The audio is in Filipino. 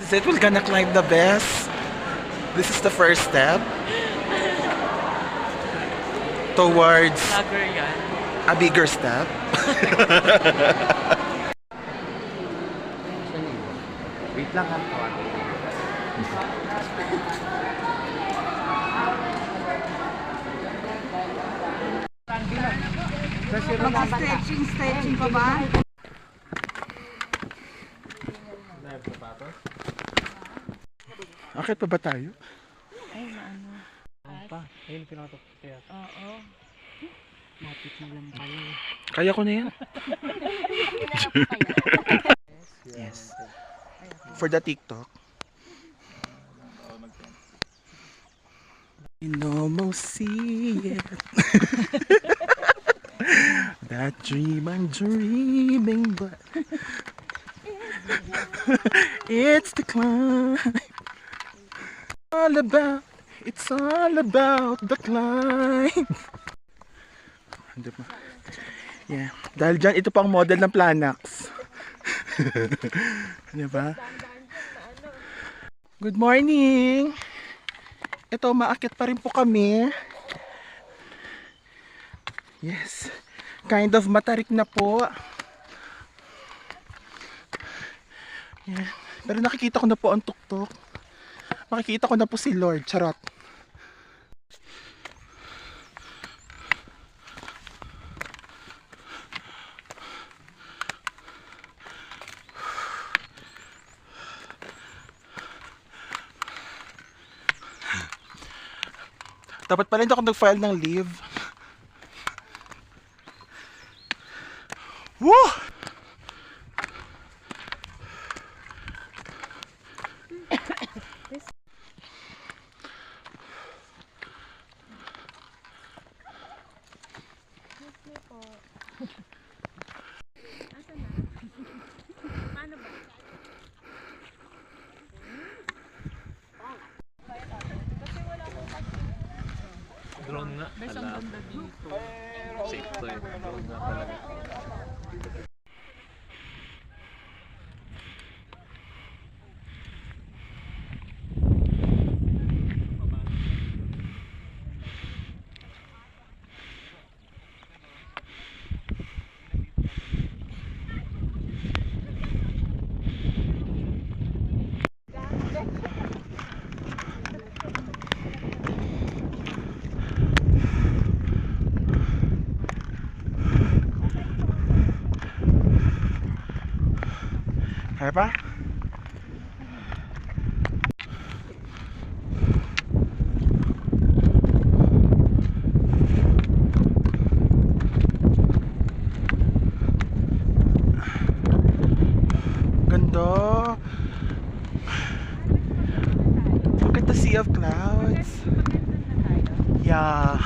Is it we're gonna climb the best? This is the first step towards Vlogger yan. a bigger step. Wait lang ha. Stretching pa ba? Akit pa ba tayo? Ay, ano. Ayun, pinatok kaya. Oo. Mapit na lang tayo. Kaya ko na yan. Yes. For the TikTok. You almost see it. That dream I'm dreaming, but it's the climb. It's all about the climb. Yeah. Dahil dyan, ito pang model ng Planax. Diba? Good morning! Ito, maakit pa rin po kami. Yes. Kind of matarik na po. Yeah. Pero nakikita ko na po ang tuktok. Makikita ko na po si Lord. Charot. Dapat pala hindi ako nag-file ng leave. Woo! Drone nga. Bes, ang ganda dito. Safe to eh. Drone nga talaga. Kaya pa? Ganda. Look at the sea of clouds. Yeah.